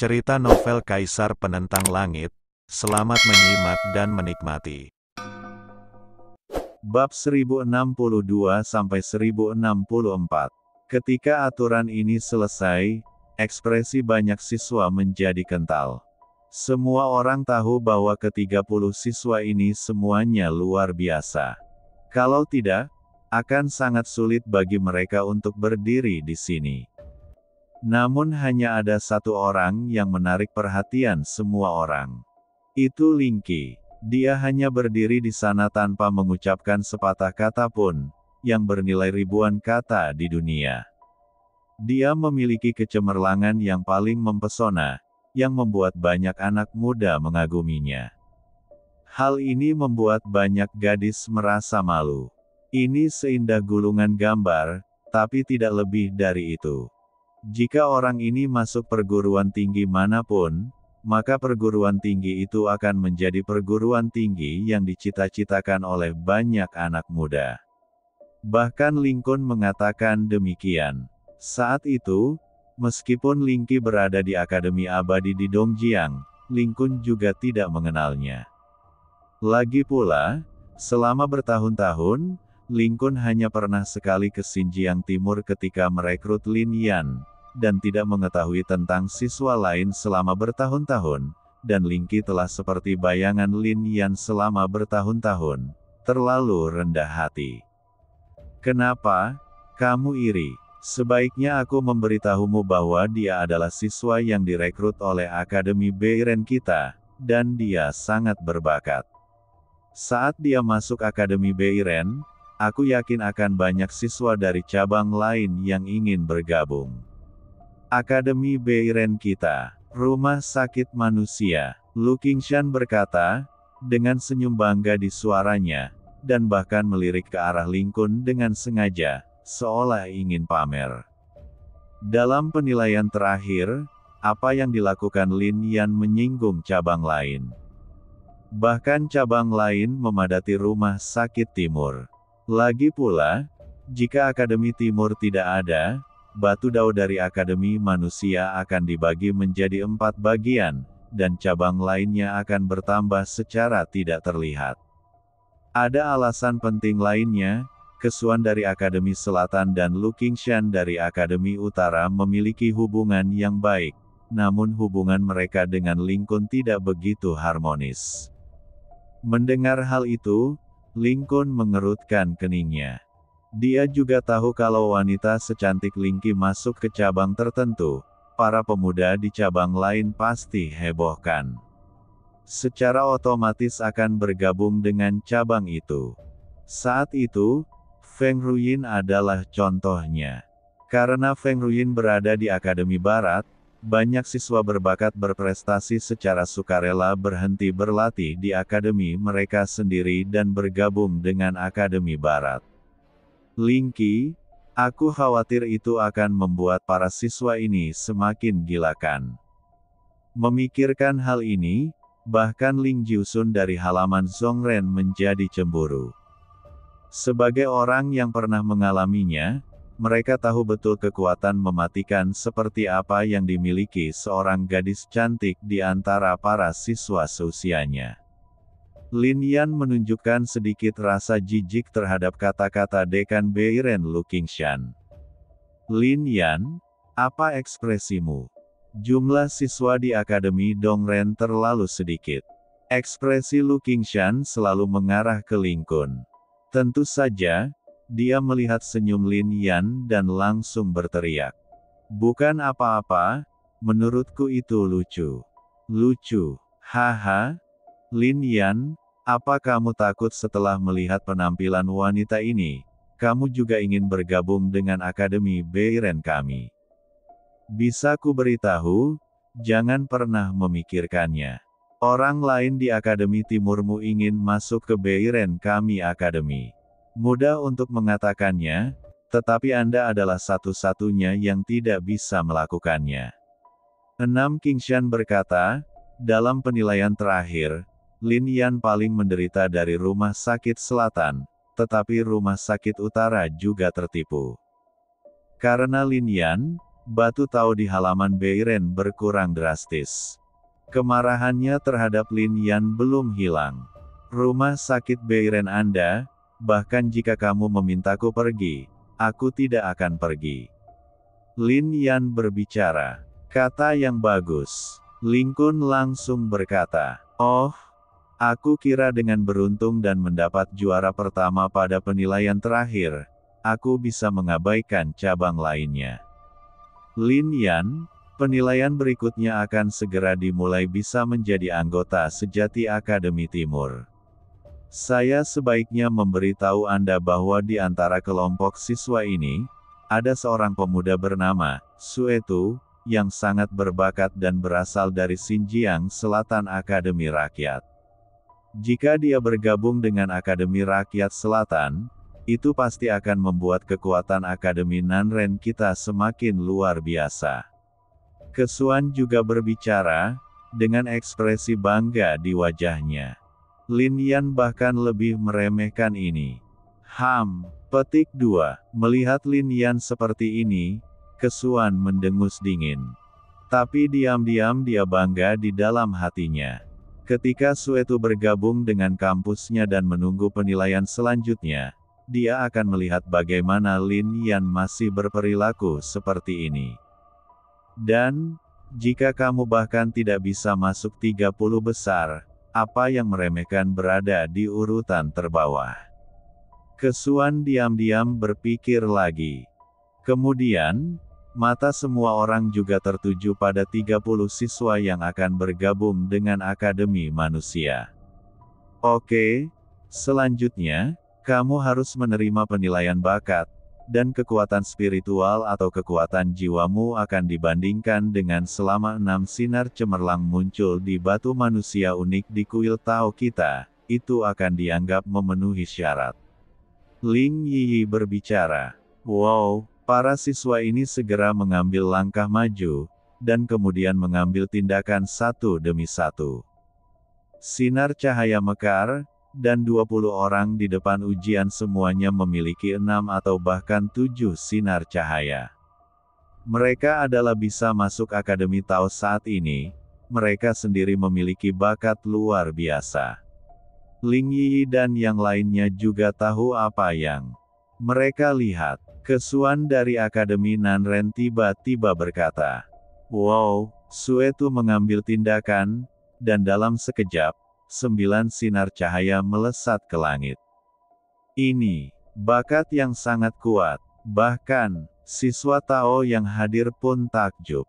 Cerita novel Kaisar Penentang Langit. Selamat menyimak dan menikmati. Bab 1062-1064. Ketika aturan ini selesai, ekspresi banyak siswa menjadi kental. Semua orang tahu bahwa ke-30 siswa ini semuanya luar biasa. Kalau tidak, akan sangat sulit bagi mereka untuk berdiri di sini. Namun hanya ada satu orang yang menarik perhatian semua orang. Itu Lingqi. Dia hanya berdiri di sana tanpa mengucapkan sepatah kata pun, yang bernilai ribuan kata di dunia. Dia memiliki kecemerlangan yang paling mempesona, yang membuat banyak anak muda mengaguminya. Hal ini membuat banyak gadis merasa malu. Ini seindah gulungan gambar, tapi tidak lebih dari itu. Jika orang ini masuk perguruan tinggi manapun, maka perguruan tinggi itu akan menjadi perguruan tinggi yang dicita-citakan oleh banyak anak muda. Bahkan Lincoln mengatakan demikian. Saat itu, meskipun Lingqi berada di Akademi Abadi di Dongjiang, Lincoln juga tidak mengenalnya. Lagi pula, selama bertahun-tahun, Lincoln hanya pernah sekali ke Xinjiang Timur ketika merekrut Lin Yan, dan tidak mengetahui tentang siswa lain selama bertahun-tahun, dan Lingqi telah seperti bayangan Lin Yan selama bertahun-tahun, terlalu rendah hati. Kenapa? Kamu iri? Sebaiknya aku memberitahumu bahwa dia adalah siswa yang direkrut oleh Akademi Beiren kita, dan dia sangat berbakat. Saat dia masuk Akademi Beiren, aku yakin akan banyak siswa dari cabang lain yang ingin bergabung. Akademi Beiren kita, rumah sakit manusia, Lu Qingshan berkata, dengan senyum bangga di suaranya, dan bahkan melirik ke arah Lincoln dengan sengaja, seolah ingin pamer. Dalam penilaian terakhir, apa yang dilakukan Lin Yan menyinggung cabang lain. Bahkan cabang lain memadati rumah sakit timur. Lagi pula, jika Akademi Timur tidak ada, batu dao dari Akademi Manusia akan dibagi menjadi 4 bagian, dan cabang lainnya akan bertambah secara tidak terlihat. Ada alasan penting lainnya, Kesuan dari Akademi Selatan dan Lu Qingshan dari Akademi Utara memiliki hubungan yang baik, namun hubungan mereka dengan Lincoln tidak begitu harmonis. Mendengar hal itu, Lincoln mengerutkan keningnya. Dia juga tahu kalau wanita secantik Lingqi masuk ke cabang tertentu, para pemuda di cabang lain pasti hebohkan. Secara otomatis akan bergabung dengan cabang itu. Saat itu, Feng Ruyin adalah contohnya. Karena Feng Ruyin berada di Akademi Barat, banyak siswa berbakat berprestasi secara sukarela berhenti berlatih di akademi mereka sendiri dan bergabung dengan Akademi Barat. Lingqi, aku khawatir itu akan membuat para siswa ini semakin gilakan. Memikirkan hal ini, bahkan Ling Jiusun dari halaman Zhongren menjadi cemburu. Sebagai orang yang pernah mengalaminya, mereka tahu betul kekuatan mematikan seperti apa yang dimiliki seorang gadis cantik di antara para siswa seusianya. Lin Yan menunjukkan sedikit rasa jijik terhadap kata-kata Dekan Beiren Lu Qingshan. Lin Yan, apa ekspresimu? Jumlah siswa di Akademi Dongren terlalu sedikit. Ekspresi Lu Qingshan selalu mengarah ke Lincoln. Tentu saja, dia melihat senyum Lin Yan dan langsung berteriak. Bukan apa-apa, menurutku itu lucu. Lucu, haha. Lin Yan, apa kamu takut setelah melihat penampilan wanita ini, kamu juga ingin bergabung dengan Akademi Beiren kami? Bisa ku beritahu, jangan pernah memikirkannya. Orang lain di Akademi Timurmu ingin masuk ke Beiren kami Akademi. Mudah untuk mengatakannya, tetapi Anda adalah satu-satunya yang tidak bisa melakukannya. 6 Qingshan berkata, dalam penilaian terakhir, Lin Yan paling menderita dari rumah sakit selatan, tetapi rumah sakit utara juga tertipu. Karena Lin Yan, batu Tao di halaman Beiren berkurang drastis. Kemarahannya terhadap Lin Yan belum hilang. Rumah sakit Beiren Anda, bahkan jika kamu memintaku pergi, aku tidak akan pergi. Lin Yan berbicara. Kata yang bagus. Ling Kun langsung berkata, "Oh, aku kira dengan beruntung dan mendapat juara pertama pada penilaian terakhir, aku bisa mengabaikan cabang lainnya." Lin Yan, penilaian berikutnya akan segera dimulai bisa menjadi anggota sejati Akademi Timur. Saya sebaiknya memberitahu Anda bahwa di antara kelompok siswa ini, ada seorang pemuda bernama Suetu, yang sangat berbakat dan berasal dari Xinjiang Selatan Akademi Rakyat. Jika dia bergabung dengan Akademi Rakyat Selatan, itu pasti akan membuat kekuatan Akademi Nanren kita semakin luar biasa. Kesuan juga berbicara, dengan ekspresi bangga di wajahnya. Lin Yan bahkan lebih meremehkan ini. Petik 2. Melihat Lin Yan seperti ini, Kesuan mendengus dingin. Tapi diam-diam dia bangga di dalam hatinya. Ketika Suetu bergabung dengan kampusnya dan menunggu penilaian selanjutnya, dia akan melihat bagaimana Lin Yan masih berperilaku seperti ini. Dan, jika kamu bahkan tidak bisa masuk 30 besar, apa yang meremehkan berada di urutan terbawah? Kesuan diam-diam berpikir lagi. Kemudian, mata semua orang juga tertuju pada 30 siswa yang akan bergabung dengan Akademi Manusia. Oke, selanjutnya, kamu harus menerima penilaian bakat, dan kekuatan spiritual atau kekuatan jiwamu akan dibandingkan dengan selama 6 sinar cemerlang muncul di batu manusia unik di kuil Tao kita, itu akan dianggap memenuhi syarat. Ling Yi berbicara. Wow, para siswa ini segera mengambil langkah maju, dan kemudian mengambil tindakan satu demi satu. Sinar cahaya mekar, dan 20 orang di depan ujian semuanya memiliki 6 atau bahkan 7 sinar cahaya. Mereka adalah bisa masuk Akademi Tao saat ini, mereka sendiri memiliki bakat luar biasa. Ling Yi dan yang lainnya juga tahu apa yang mereka lihat. Kesuan dari Akademi Nanren tiba-tiba berkata, "Wow," Suetu mengambil tindakan, dan dalam sekejap, 9 sinar cahaya melesat ke langit. Ini bakat yang sangat kuat, bahkan siswa Tao yang hadir pun takjub.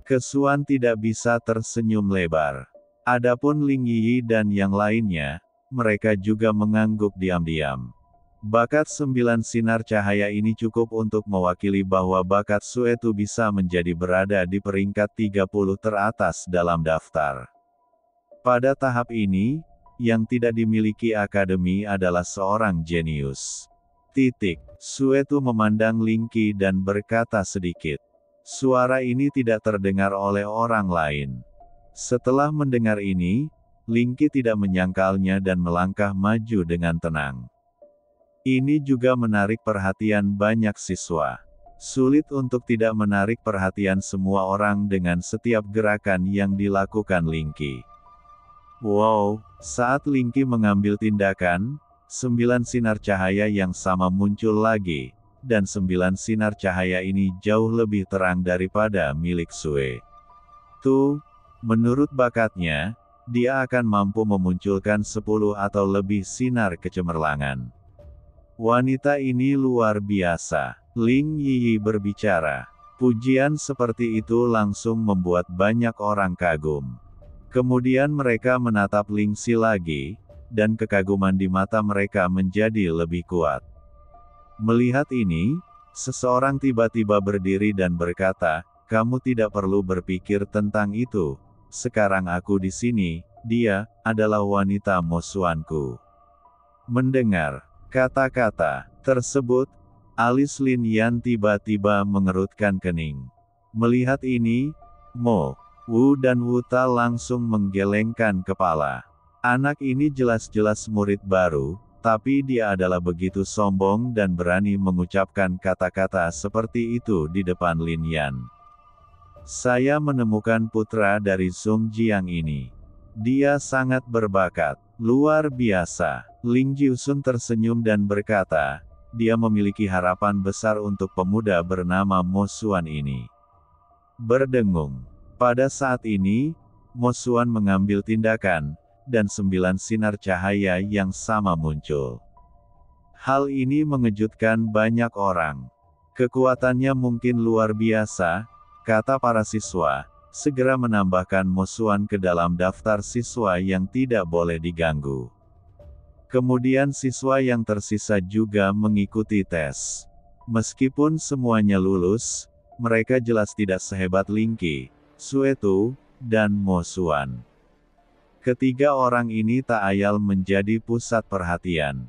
Kesuan tidak bisa tersenyum lebar. Adapun Ling Yi dan yang lainnya, mereka juga mengangguk diam-diam. Bakat 9 sinar cahaya ini cukup untuk mewakili bahwa bakat Suetu bisa menjadi berada di peringkat 30 teratas dalam daftar. Pada tahap ini, yang tidak dimiliki akademi adalah seorang jenius. Suetu memandang Ling Qi dan berkata sedikit. Suara ini tidak terdengar oleh orang lain. Setelah mendengar ini, Ling Qi tidak menyangkalnya dan melangkah maju dengan tenang. Ini juga menarik perhatian banyak siswa. Sulit untuk tidak menarik perhatian semua orang dengan setiap gerakan yang dilakukan Ling Qi. Wow, saat Ling Qi mengambil tindakan, 9 sinar cahaya yang sama muncul lagi, dan 9 sinar cahaya ini jauh lebih terang daripada milik Sue. Menurut bakatnya, dia akan mampu memunculkan 10 atau lebih sinar kecemerlangan. Wanita ini luar biasa. Ling Yi berbicara. Pujian seperti itu langsung membuat banyak orang kagum. Kemudian mereka menatap Ling Xi lagi, dan kekaguman di mata mereka menjadi lebih kuat. Melihat ini, seseorang tiba-tiba berdiri dan berkata, "Kamu tidak perlu berpikir tentang itu. Sekarang aku di sini, dia adalah wanita musuhanku." Mendengar kata-kata tersebut, alis Lin Yan tiba-tiba mengerutkan kening. Melihat ini, Mo Wu dan Wuta langsung menggelengkan kepala. Anak ini jelas-jelas murid baru, tapi dia adalah begitu sombong dan berani mengucapkan kata-kata seperti itu di depan Lin Yan. Saya menemukan putra dari Zhongjiang ini. Dia sangat berbakat. Luar biasa. Ling Jiusun tersenyum dan berkata, dia memiliki harapan besar untuk pemuda bernama Mo Xuan ini. Berdengung. Pada saat ini, Mo Xuan mengambil tindakan, dan 9 sinar cahaya yang sama muncul. Hal ini mengejutkan banyak orang. Kekuatannya mungkin luar biasa, kata para siswa, segera menambahkan Mo Xuan ke dalam daftar siswa yang tidak boleh diganggu. Kemudian siswa yang tersisa juga mengikuti tes. Meskipun semuanya lulus, mereka jelas tidak sehebat Ling Qi, Xue Tu, dan Mo Xuan. Ketiga orang ini tak ayal menjadi pusat perhatian.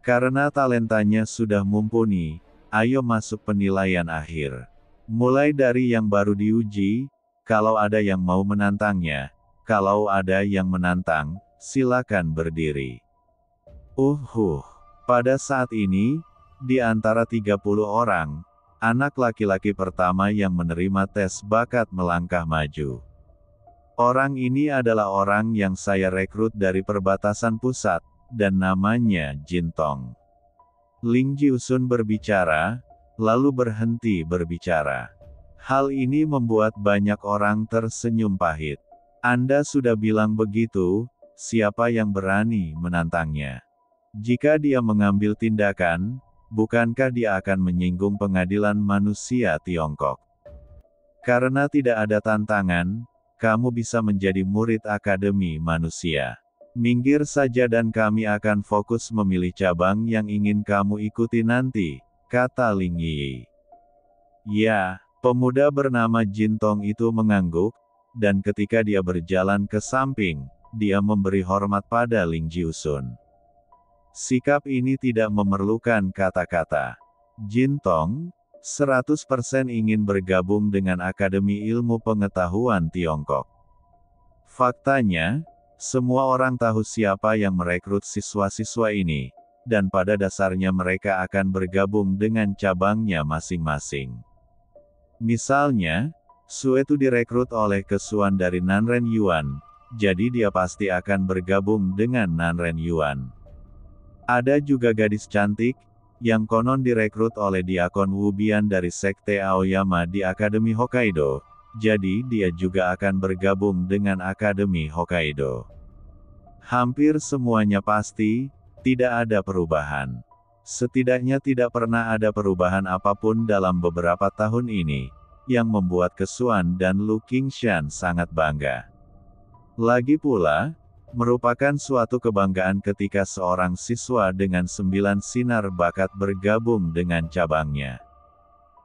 Karena talentanya sudah mumpuni, ayo masuk penilaian akhir. Mulai dari yang baru diuji, kalau ada yang mau menantangnya, kalau ada yang menantang, silakan berdiri. Pada saat ini, di antara 30 orang, anak laki-laki pertama yang menerima tes bakat melangkah maju. Orang ini adalah orang yang saya rekrut dari perbatasan pusat, dan namanya Jin Tong. Ling Jiusun berbicara, lalu berhenti berbicara. Hal ini membuat banyak orang tersenyum pahit. Anda sudah bilang begitu, siapa yang berani menantangnya? Jika dia mengambil tindakan, bukankah dia akan menyinggung pengadilan manusia Tiongkok? Karena tidak ada tantangan, kamu bisa menjadi murid Akademi Manusia. Minggir saja dan kami akan fokus memilih cabang yang ingin kamu ikuti nanti, kata Ling Yi. Ya, pemuda bernama Jin Tong itu mengangguk, dan ketika dia berjalan ke samping, dia memberi hormat pada Ling Jiusun. Sikap ini tidak memerlukan kata-kata. Jin Tong, 100% ingin bergabung dengan Akademi Ilmu Pengetahuan Tiongkok. Faktanya, semua orang tahu siapa yang merekrut siswa-siswa ini, dan pada dasarnya mereka akan bergabung dengan cabangnya masing-masing. Misalnya, Xue Tu direkrut oleh Kesuan dari Nanren Yuan, jadi dia pasti akan bergabung dengan Nanren Yuan. Ada juga gadis cantik, yang konon direkrut oleh Diakon Wu Bian dari Sekte Aoyama di Akademi Hokkaido, jadi dia juga akan bergabung dengan Akademi Hokkaido. Hampir semuanya pasti, tidak ada perubahan. Setidaknya tidak pernah ada perubahan apapun dalam beberapa tahun ini, yang membuat Kesuan dan Lu Qingshan sangat bangga. Lagi pula, merupakan suatu kebanggaan ketika seorang siswa dengan 9 sinar bakat bergabung dengan cabangnya.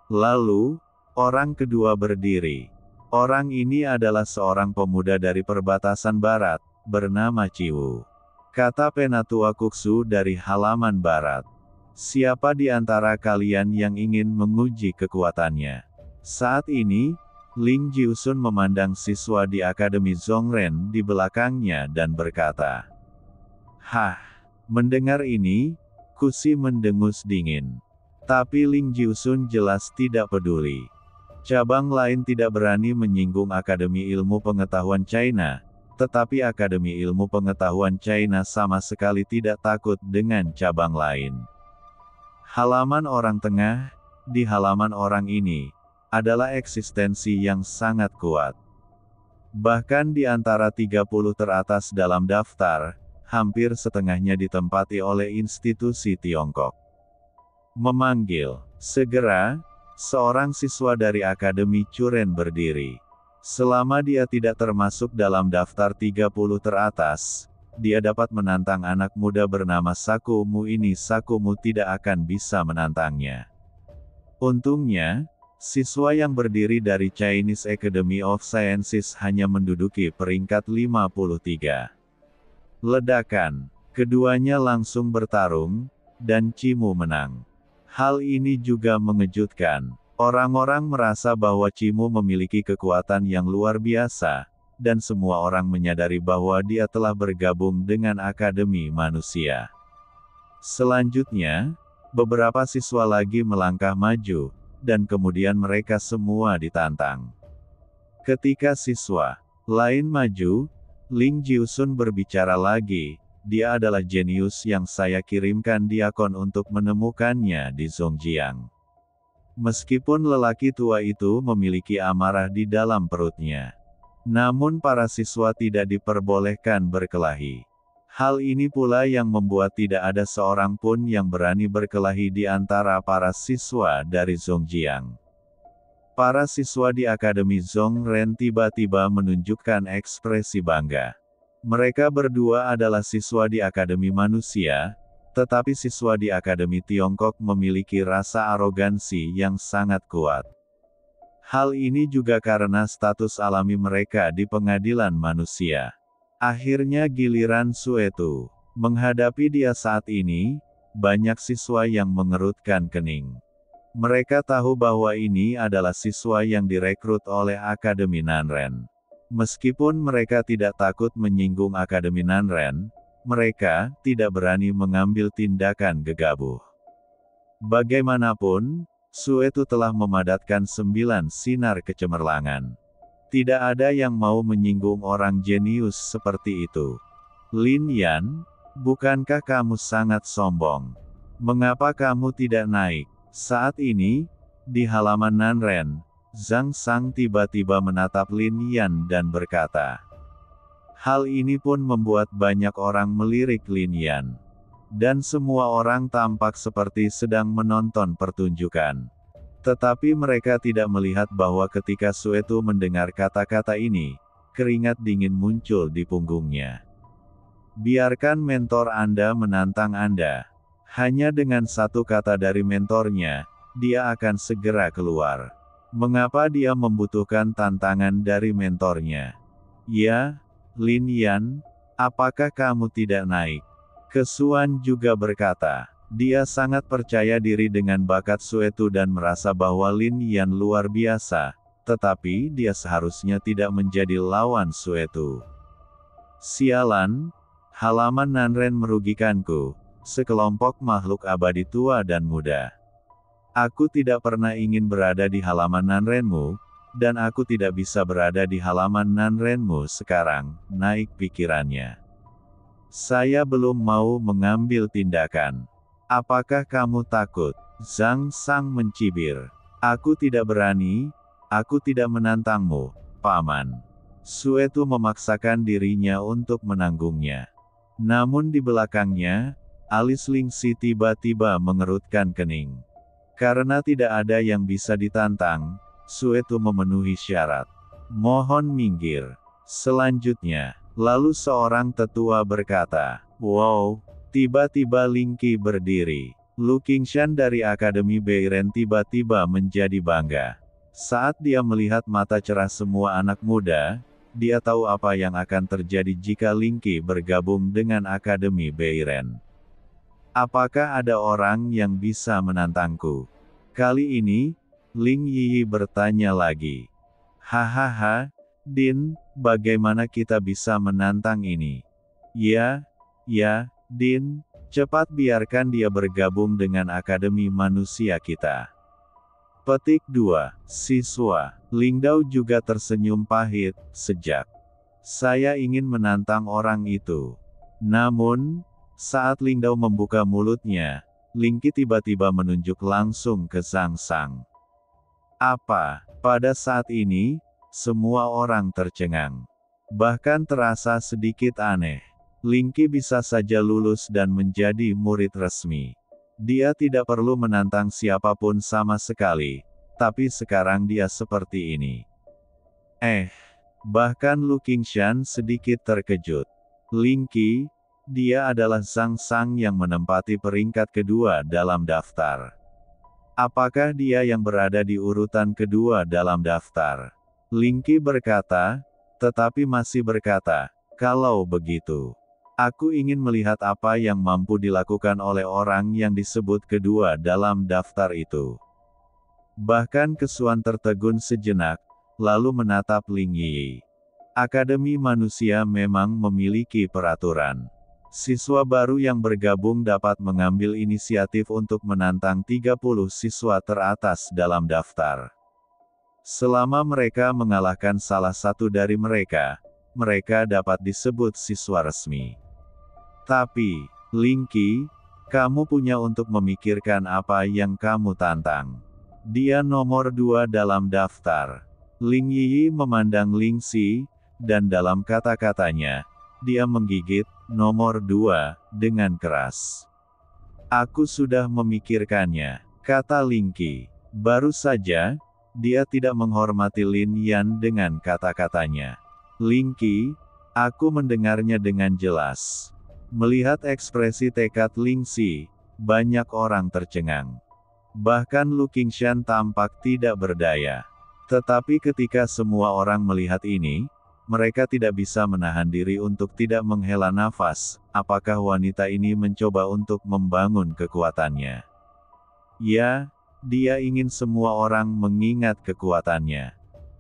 Lalu, orang kedua berdiri. Orang ini adalah seorang pemuda dari perbatasan barat, bernama Ciwu. Kata Penatua Kuksu dari halaman barat. Siapa di antara kalian yang ingin menguji kekuatannya? Saat ini, Ling Jiusun memandang siswa di Akademi Zhongren di belakangnya dan berkata, "Hah." Mendengar ini, Kusi mendengus dingin. Tapi Ling Jiusun jelas tidak peduli. Cabang lain tidak berani menyinggung Akademi Ilmu Pengetahuan China, tetapi Akademi Ilmu Pengetahuan China sama sekali tidak takut dengan cabang lain. Halaman orang tengah, di halaman orang ini, adalah eksistensi yang sangat kuat. Bahkan di antara 30 teratas dalam daftar, hampir setengahnya ditempati oleh institusi Tiongkok. Memanggil. Segera, seorang siswa dari Akademi Churen berdiri. Selama dia tidak termasuk dalam daftar 30 teratas, dia dapat menantang anak muda bernama Sakumu ini. Sakumu tidak akan bisa menantangnya. Untungnya, siswa yang berdiri dari Chinese Academy of Sciences hanya menduduki peringkat 53. Ledakan. Keduanya langsung bertarung, dan Cimu menang. Hal ini juga mengejutkan. Orang-orang merasa bahwa Cimu memiliki kekuatan yang luar biasa, dan semua orang menyadari bahwa dia telah bergabung dengan Akademi Manusia. Selanjutnya, beberapa siswa lagi melangkah maju, dan kemudian mereka semua ditantang. Ketika siswa lain maju, Ling Jiusun berbicara lagi, dia adalah jenius yang saya kirimkan diakon untuk menemukannya di Zhongjiang. Meskipun lelaki tua itu memiliki amarah di dalam perutnya, namun para siswa tidak diperbolehkan berkelahi. Hal ini pula yang membuat tidak ada seorang pun yang berani berkelahi di antara para siswa dari Zhongjiang. Para siswa di Akademi Zhongren tiba-tiba menunjukkan ekspresi bangga. Mereka berdua adalah siswa di Akademi Manusia, tetapi siswa di Akademi Tiongkok memiliki rasa arogansi yang sangat kuat. Hal ini juga karena status alami mereka di pengadilan manusia. Akhirnya giliran Suetu. Menghadapi dia saat ini, banyak siswa yang mengerutkan kening. Mereka tahu bahwa ini adalah siswa yang direkrut oleh Akademi Nanren. Meskipun mereka tidak takut menyinggung Akademi Nanren, mereka tidak berani mengambil tindakan gegabah. Bagaimanapun, Suetu telah memadatkan 9 sinar kecemerlangan. Tidak ada yang mau menyinggung orang jenius seperti itu. Lin Yan, bukankah kamu sangat sombong? Mengapa kamu tidak naik? Saat ini, di halaman Nanren, Zhang Sang tiba-tiba menatap Lin Yan dan berkata. Hal ini pun membuat banyak orang melirik Lin Yan. Dan semua orang tampak seperti sedang menonton pertunjukan. Tetapi mereka tidak melihat bahwa ketika Suetu mendengar kata-kata ini, keringat dingin muncul di punggungnya. Biarkan mentor Anda menantang Anda. Hanya dengan satu kata dari mentornya, dia akan segera keluar. Mengapa dia membutuhkan tantangan dari mentornya? Ya, Lin Yan, apakah kamu tidak naik? Kesuan juga berkata. Dia sangat percaya diri dengan bakat Suetu dan merasa bahwa Lin Yan luar biasa, tetapi dia seharusnya tidak menjadi lawan Suetu. Sialan, halaman Nanren merugikanku, sekelompok makhluk abadi tua dan muda. Aku tidak pernah ingin berada di halaman Nanrenmu, dan aku tidak bisa berada di halaman Nanrenmu sekarang, naik pikirannya. Saya belum mau mengambil tindakan. Apakah kamu takut? Zhang Sang mencibir. Aku tidak berani, aku tidak menantangmu, Paman. Suetu memaksakan dirinya untuk menanggungnya. Namun di belakangnya, alis Lingxi tiba-tiba mengerutkan kening. Karena tidak ada yang bisa ditantang, Suetu memenuhi syarat. Mohon minggir. Selanjutnya, lalu seorang tetua berkata, wow. Tiba-tiba Lingqi berdiri. Lu Qingshan dari Akademi Beiren tiba-tiba menjadi bangga. Saat dia melihat mata cerah semua anak muda, dia tahu apa yang akan terjadi jika Lingqi bergabung dengan Akademi Beiren. Apakah ada orang yang bisa menantangku? Kali ini, Ling Yi bertanya lagi. Hahaha, Din, bagaimana kita bisa menantang ini? Ya, Din, cepat biarkan dia bergabung dengan Akademi Manusia kita. Petik 2. Siswa, Lingdao juga tersenyum pahit, sejak saya ingin menantang orang itu. Namun, saat Lingdao membuka mulutnya, Lingqi tiba-tiba menunjuk langsung ke Zhang Sang. Apa? Pada saat ini, semua orang tercengang. Bahkan terasa sedikit aneh. Lingqi bisa saja lulus dan menjadi murid resmi. Dia tidak perlu menantang siapapun sama sekali, tapi sekarang dia seperti ini. Bahkan Lu Qingshan sedikit terkejut. Lingqi, dia adalah Zhang Sang yang menempati peringkat kedua dalam daftar. Apakah dia yang berada di urutan kedua dalam daftar? Lingqi berkata, tetapi masih berkata, kalau begitu. Aku ingin melihat apa yang mampu dilakukan oleh orang yang disebut kedua dalam daftar itu. Bahkan Kesuan tertegun sejenak, lalu menatap Ling Yi. Akademi Manusia memang memiliki peraturan. Siswa baru yang bergabung dapat mengambil inisiatif untuk menantang 30 siswa teratas dalam daftar. Selama mereka mengalahkan salah satu dari mereka, mereka dapat disebut siswa resmi. Tapi, Ling Qi, kamu punya untuk memikirkan apa yang kamu tantang. Dia nomor 2 dalam daftar. Ling Yi memandang Ling Xi, dan dalam kata-katanya, dia menggigit nomor 2 dengan keras. Aku sudah memikirkannya, kata Ling Qi. Baru saja, dia tidak menghormati Lin Yan dengan kata-katanya. Ling Qi, aku mendengarnya dengan jelas. Melihat ekspresi tekad Ling Xi, banyak orang tercengang. Bahkan Lu Qingshan tampak tidak berdaya. Tetapi ketika semua orang melihat ini, mereka tidak bisa menahan diri untuk tidak menghela nafas. Apakah wanita ini mencoba untuk membangun kekuatannya? Ya, dia ingin semua orang mengingat kekuatannya.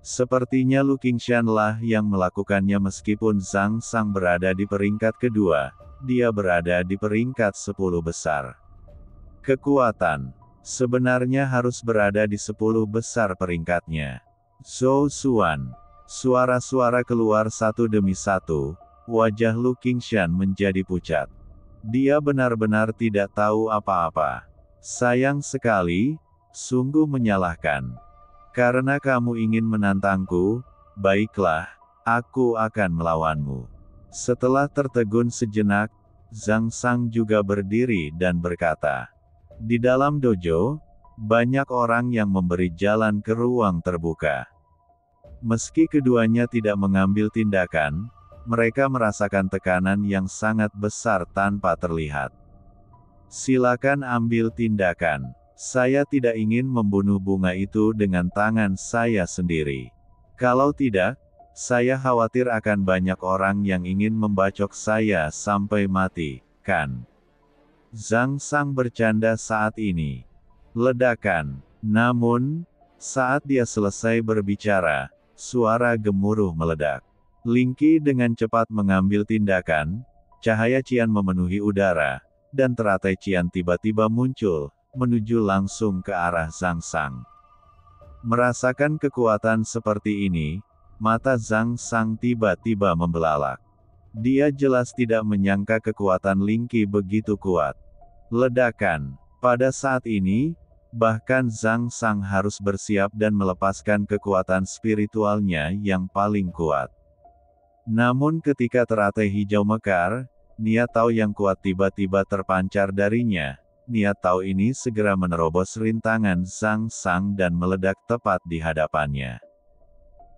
Sepertinya Lu Qingshan lah yang melakukannya meskipun Zhang Sang berada di peringkat kedua, dia berada di peringkat 10 besar. Kekuatan sebenarnya harus berada di 10 besar peringkatnya. Zhou Xuan. Suara-suara keluar satu demi satu, wajah Lu Qingshan menjadi pucat. Dia benar-benar tidak tahu apa-apa. Sayang sekali, sungguh menyalahkan. Karena kamu ingin menantangku, baiklah, aku akan melawanmu. Setelah tertegun sejenak, Zhang Sang juga berdiri dan berkata, di dalam dojo, banyak orang yang memberi jalan ke ruang terbuka. Meski keduanya tidak mengambil tindakan, mereka merasakan tekanan yang sangat besar tanpa terlihat. Silakan ambil tindakan. Saya tidak ingin membunuh bunga itu dengan tangan saya sendiri. Kalau tidak, saya khawatir akan banyak orang yang ingin membacok saya sampai mati, kan? Zhang Sang bercanda saat ini. Ledakan. Namun, saat dia selesai berbicara, suara gemuruh meledak. Ling Qi dengan cepat mengambil tindakan, cahaya cian memenuhi udara, dan teratai cian tiba-tiba muncul, menuju langsung ke arah Zhang Sang. Merasakan kekuatan seperti ini, mata Zhang Sang tiba-tiba membelalak. Dia jelas tidak menyangka kekuatan Ling Qi begitu kuat. Ledakan. Pada saat ini, bahkan Zhang Sang harus bersiap dan melepaskan kekuatan spiritualnya yang paling kuat. Namun ketika teratai hijau mekar, niat tahu yang kuat tiba-tiba terpancar darinya. Niat tahu ini segera menerobos rintangan Zhang Sang dan meledak tepat di hadapannya.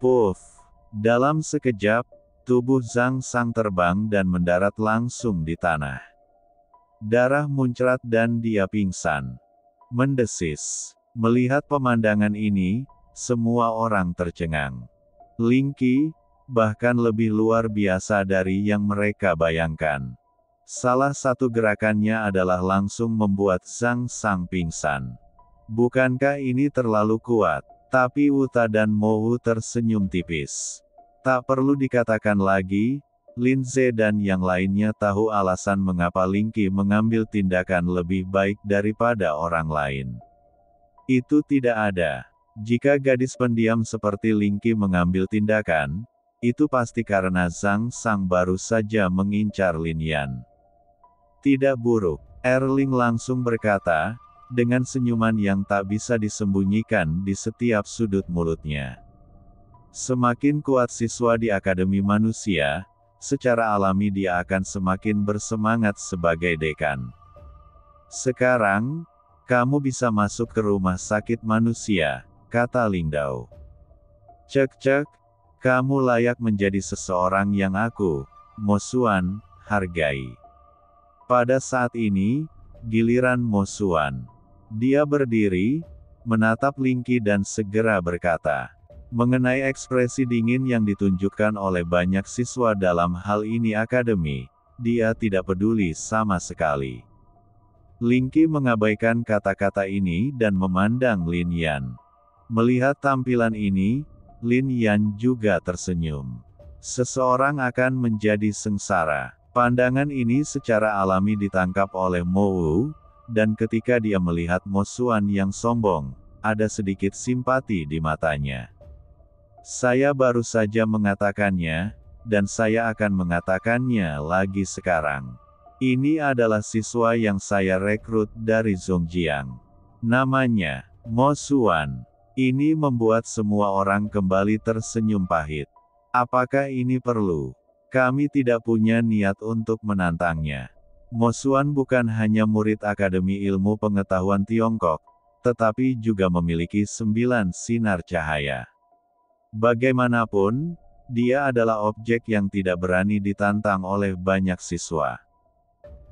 Puff! Dalam sekejap, tubuh Zhang Sang terbang dan mendarat langsung di tanah. Darah muncrat dan dia pingsan. Mendesis. Melihat pemandangan ini, semua orang tercengang. Ling Qi, bahkan lebih luar biasa dari yang mereka bayangkan. Salah satu gerakannya adalah langsung membuat Zhang Sang pingsan. Bukankah ini terlalu kuat? Tapi Wuta dan Mo tersenyum tipis. Tak perlu dikatakan lagi, Lin Ze dan yang lainnya tahu alasan mengapa Ling Qi mengambil tindakan lebih baik daripada orang lain. Itu tidak ada. Jika gadis pendiam seperti Ling Qi mengambil tindakan, itu pasti karena Zhang Sang baru saja mengincar Lin Yan. Tidak buruk, Erling langsung berkata, dengan senyuman yang tak bisa disembunyikan di setiap sudut mulutnya. Semakin kuat siswa di Akademi Manusia, secara alami dia akan semakin bersemangat sebagai dekan. Sekarang, kamu bisa masuk ke rumah sakit manusia, kata Ling Dao. Cek-cek, kamu layak menjadi seseorang yang aku, Mo Xuan, hargai. Pada saat ini, giliran Mo Xuan. Dia berdiri, menatap Ling Qi dan segera berkata. Mengenai ekspresi dingin yang ditunjukkan oleh banyak siswa dalam hal ini akademi, dia tidak peduli sama sekali. Ling Qi mengabaikan kata-kata ini dan memandang Lin Yan. Melihat tampilan ini, Lin Yan juga tersenyum. Seseorang akan menjadi sengsara. Pandangan ini secara alami ditangkap oleh Mo Wu, dan ketika dia melihat Mo Xuan yang sombong, ada sedikit simpati di matanya. Saya baru saja mengatakannya, dan saya akan mengatakannya lagi sekarang. Ini adalah siswa yang saya rekrut dari Zhongjiang. Namanya, Mo Xuan. Ini membuat semua orang kembali tersenyum pahit. Apakah ini perlu? Kami tidak punya niat untuk menantangnya. Mo Xuan bukan hanya murid Akademi Ilmu Pengetahuan Tiongkok, tetapi juga memiliki 9 sinar cahaya. Bagaimanapun, dia adalah objek yang tidak berani ditantang oleh banyak siswa.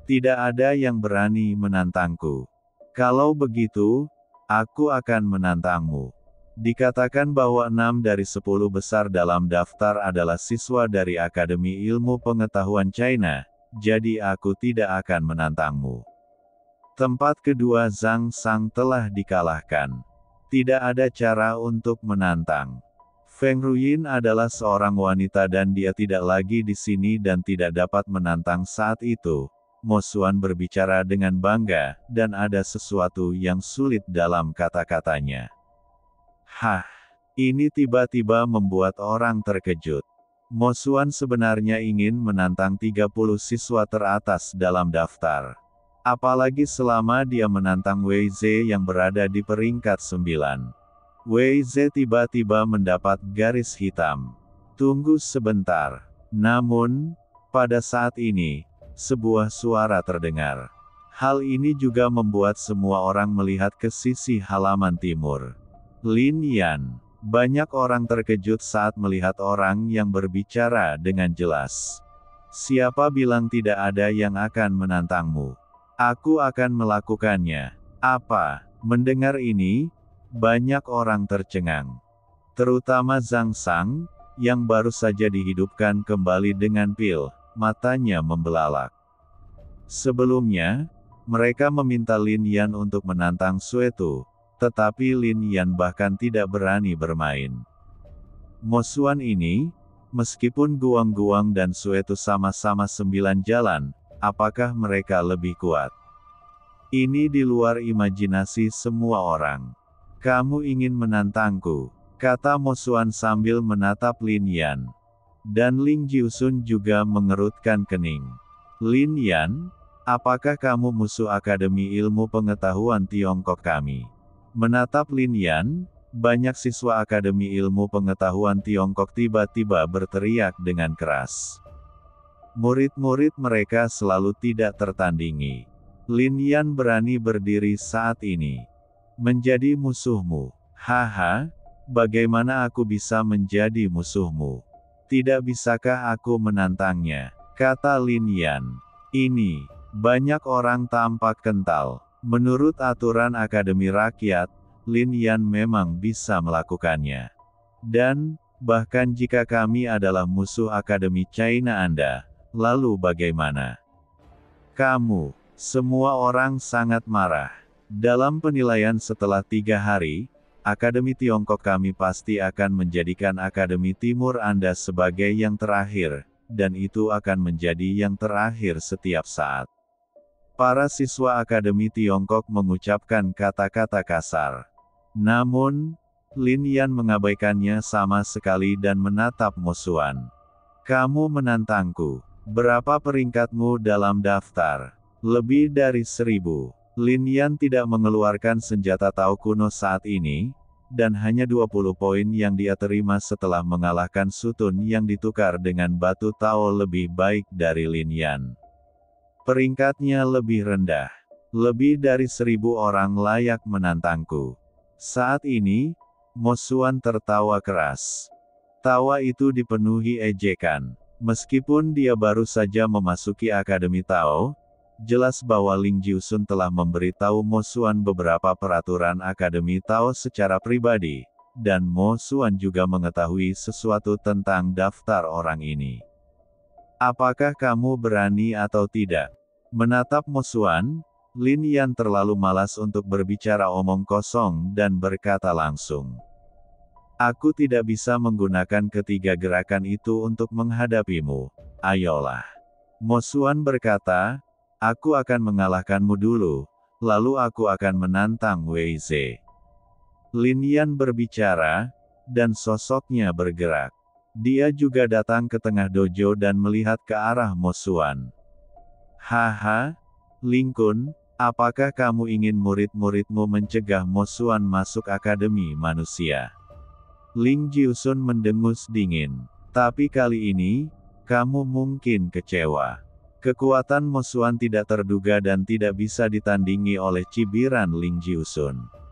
Tidak ada yang berani menantangku. Kalau begitu, aku akan menantangmu. Dikatakan bahwa 6 dari 10 besar dalam daftar adalah siswa dari Akademi Ilmu Pengetahuan China, jadi aku tidak akan menantangmu. Tempat kedua Zhang Sang telah dikalahkan. Tidak ada cara untuk menantang. Feng Ruyin adalah seorang wanita dan dia tidak lagi di sini dan tidak dapat menantang saat itu. Mo Xuan berbicara dengan bangga, dan ada sesuatu yang sulit dalam kata-katanya. Hah, ini tiba-tiba membuat orang terkejut. Mo Xuan sebenarnya ingin menantang 30 siswa teratas dalam daftar. Apalagi selama dia menantang Wei Ze yang berada di peringkat 9. Wei Ze tiba-tiba mendapat garis hitam. Tunggu sebentar. Namun, pada saat ini, sebuah suara terdengar. Hal ini juga membuat semua orang melihat ke sisi halaman timur. Lin Yan. Banyak orang terkejut saat melihat orang yang berbicara dengan jelas. Siapa bilang tidak ada yang akan menantangmu? Aku akan melakukannya. Apa? Mendengar ini, banyak orang tercengang. Terutama Zhang Sang, yang baru saja dihidupkan kembali dengan pil, matanya membelalak. Sebelumnya, mereka meminta Lin Yan untuk menantang Suetu, tetapi Lin Yan bahkan tidak berani bermain. Mo Xuan ini, meskipun Guang-Guang dan Suetu sama-sama 9 jalan, apakah mereka lebih kuat? Ini di luar imajinasi semua orang. Kamu ingin menantangku, kata Mo Xuan sambil menatap Lin Yan. Dan Ling Jiusun juga mengerutkan kening. Lin Yan, apakah kamu musuh Akademi Ilmu Pengetahuan Tiongkok kami? Menatap Lin Yan, banyak siswa Akademi Ilmu Pengetahuan Tiongkok tiba-tiba berteriak dengan keras. Murid-murid mereka selalu tidak tertandingi. Lin Yan berani berdiri saat ini. Menjadi musuhmu. Haha, bagaimana aku bisa menjadi musuhmu? Tidak bisakah aku menantangnya? Kata Lin Yan. Ini, banyak orang tampak kental. Menurut aturan Akademi Rakyat, Lin Yan memang bisa melakukannya. Dan, bahkan jika kami adalah musuh Akademi China Anda, lalu bagaimana? Kamu, semua orang sangat marah. Dalam penilaian setelah 3 hari, Akademi Tiongkok kami pasti akan menjadikan Akademi Timur Anda sebagai yang terakhir, dan itu akan menjadi yang terakhir setiap saat. Para siswa Akademi Tiongkok mengucapkan kata-kata kasar. Namun, Lin Yan mengabaikannya sama sekali dan menatap Mo Xuan. Kamu menantangku. Berapa peringkatmu dalam daftar? Lebih dari 1000. Lin Yan tidak mengeluarkan senjata Tao kuno saat ini, dan hanya 20 poin yang dia terima setelah mengalahkan Sutun yang ditukar dengan batu Tao lebih baik dari Lin Yan. Peringkatnya lebih rendah. Lebih dari 1000 orang layak menantangku. Saat ini, Mo Xuan tertawa keras. Tawa itu dipenuhi ejekan. Meskipun dia baru saja memasuki Akademi Tao, jelas bahwa Ling Jiusun telah memberitahu Mo Xuan beberapa peraturan Akademi Tao secara pribadi, dan Mo Xuan juga mengetahui sesuatu tentang daftar orang ini. Apakah kamu berani atau tidak? Menatap Mo Xuan, Lin Yan terlalu malas untuk berbicara omong kosong dan berkata langsung. Aku tidak bisa menggunakan ketiga gerakan itu untuk menghadapimu. Ayolah. Mo Xuan berkata, aku akan mengalahkanmu dulu, lalu aku akan menantang Wei Ze. Lin Yan berbicara, dan sosoknya bergerak. Dia juga datang ke tengah dojo dan melihat ke arah Mo Xuan. Haha, Ling Kun, apakah kamu ingin murid-muridmu mencegah Mo Xuan masuk Akademi Manusia? Ling Jiusun mendengus dingin. Tapi kali ini, kamu mungkin kecewa. Kekuatan Mo Xuan tidak terduga dan tidak bisa ditandingi oleh cibiran Ling Jiusun.